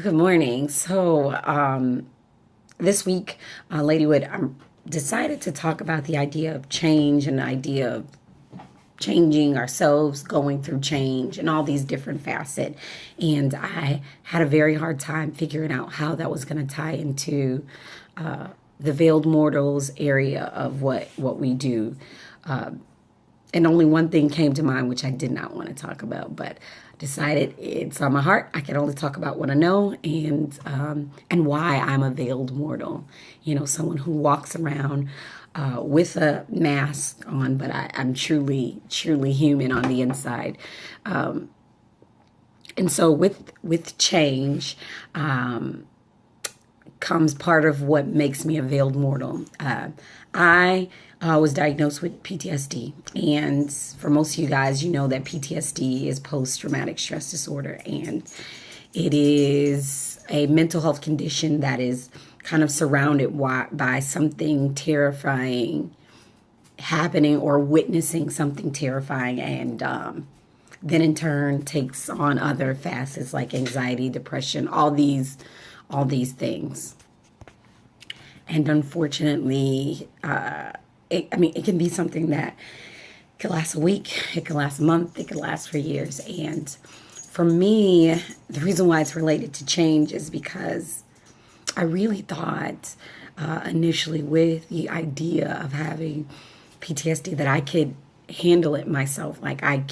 Good morning. This week, Ladywood, I decided to talk about the idea of change and the idea of changing ourselves, going through change, and all these different facets. And I had a very hard time figuring out how that was going to tie into the Veiled Mortals area of what we do. And only one thing came to mind, which I did not want to talk about, but decided it's on my heart. I can only talk about what I know and why I'm a veiled mortal. You know, someone who walks around with a mask on, but I'm truly human on the inside. And so with change comes part of what makes me a veiled mortal. I was diagnosed with PTSD. And for most of you guys, you know that PTSD is post-traumatic stress disorder. And it is a mental health condition that is kind of surrounded by something terrifying happening or witnessing something terrifying. And then in turn takes on other facets like anxiety, depression, all these things. And unfortunately, it can be something that could last a week, it could last a month, it could last for years. And for me, the reason why it's related to change is because I really thought initially with the idea of having PTSD that I could handle it myself. Like I'm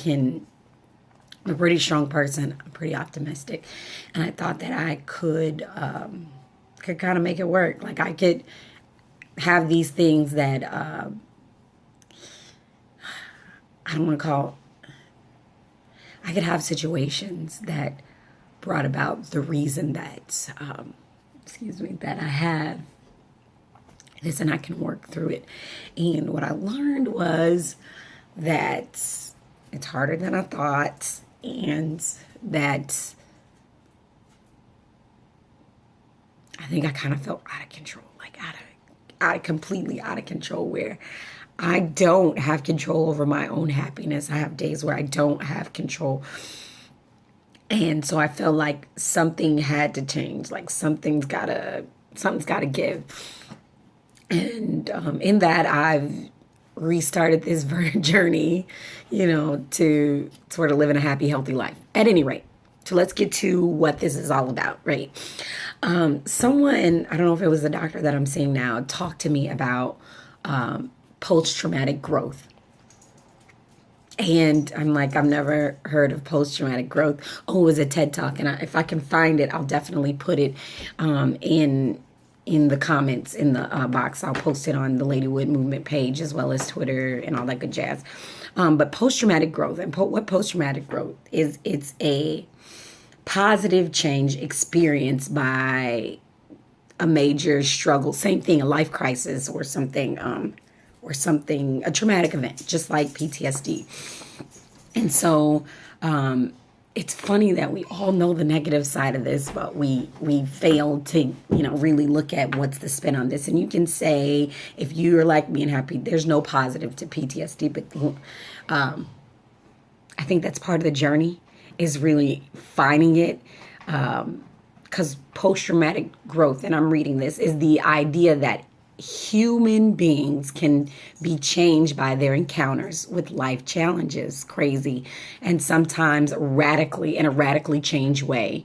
a pretty strong person, I'm pretty optimistic. And I thought that I could kind of make it work. Like I could have these things that I don't want to call. I could have situations that brought about the reason that, that I have this, and I can work through it. And what I learned was that it's harder than I thought, and that I think I kind of felt out of control, like completely out of control, where I don't have control over my own happiness. I have days where I don't have control. And so I felt like something had to change, like something's gotta give. And in that, I've restarted this journey, to sort of living a happy, healthy life. At any rate, so let's get to what this is all about, right? Someone, I don't know if it was the doctor that I'm seeing now, talked to me about post-traumatic growth. And I'm like, I've never heard of post-traumatic growth. Oh, it was a TED Talk. And if I can find it, I'll definitely put it in the comments in the box. I'll post it on the Ladywood movement page as well as Twitter and all that good jazz. But post-traumatic growth, and what post-traumatic growth is, it's a positive change experienced by a major struggle, same thing, a life crisis or something, a traumatic event, just like PTSD. And so it's funny that we all know the negative side of this, but we fail to, really look at what's the spin on this. And you can say, if you're like me and happy, there's no positive to PTSD, but I think that's part of the journey, is really finding it, because post-traumatic growth, and I'm reading this, is the idea that human beings can be changed by their encounters with life challenges, crazy, and sometimes in a radically changed way.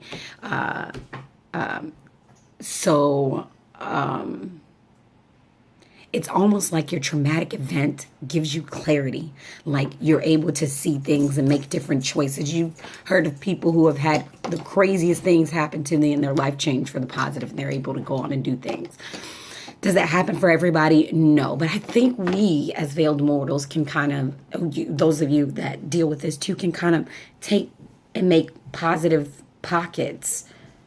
It's almost like your traumatic event gives you clarity, like you're able to see things and make different choices. You've heard of people who have had the craziest things happen to them in their life change for the positive, and they're able to go on and do things. Does that happen for everybody? No. But I think we as veiled mortals can kind of, those of you that deal with this too, can kind of take and make positive pockets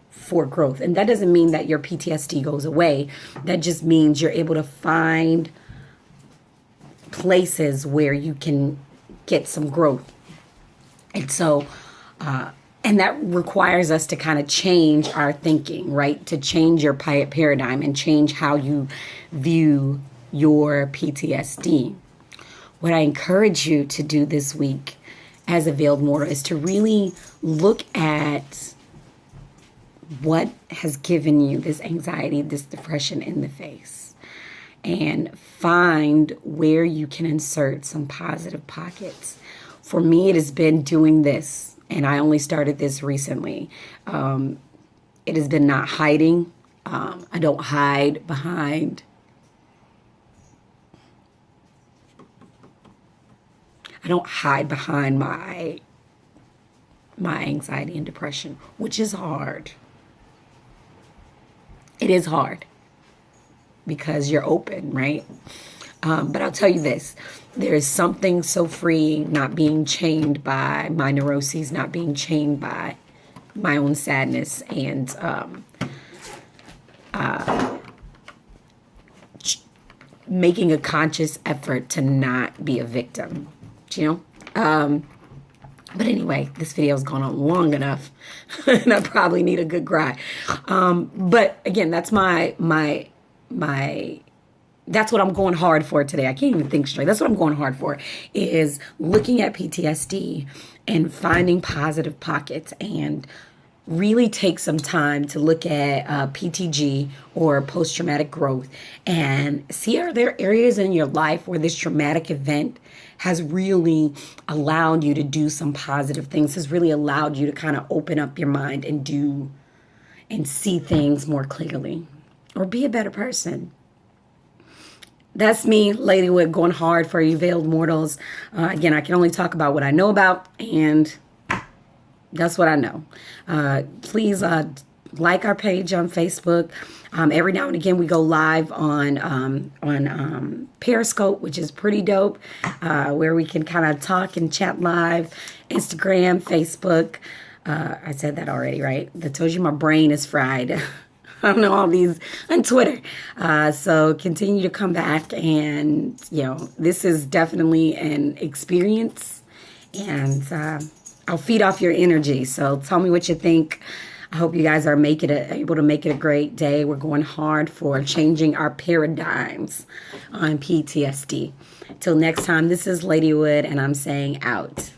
for growth. And that doesn't mean that your PTSD goes away. That just means you're able to find places where you can get some growth. And so, and that requires us to kind of change our thinking, right? To change your paradigm and change how you view your PTSD. What I encourage you to do this week as a veiled mortal is to really look at what has given you this anxiety, this depression in the face, and find where you can insert some positive pockets. For me, it has been doing this, and I only started this recently. It has been not hiding. I don't hide behind. I don't hide behind my anxiety and depression, which is hard. It is hard because you're open, right? But I'll tell you this. There is something so freeing not being chained by my neuroses, not being chained by my own sadness, and making a conscious effort to not be a victim, you know? But anyway, this video's gone on long enough, and I probably need a good cry. But again, that's that's what I'm going hard for today. I can't even think straight. That's what I'm going hard for, is looking at PTSD and finding positive pockets, and really take some time to look at PTG, or post-traumatic growth, and see, are there areas in your life where this traumatic event has really allowed you to do some positive things, has really allowed you to kind of open up your mind and do and see things more clearly, or be a better person. That's me, Ladywood, going hard for you, Veiled Mortals. Again, I can only talk about what I know about, and that's what I know. Please like our page on Facebook. Every now and again, we go live on Periscope, which is pretty dope, where we can kind of talk and chat live. Instagram, Facebook. I said that already, right? That tells you my brain is fried. I don't know all these on Twitter. So continue to come back, and this is definitely an experience, and I'll feed off your energy. So tell me what you think. I hope you guys are able to make it a great day. We're going hard for changing our paradigms on PTSD. Till next time, this is Ladywood, and I'm saying out.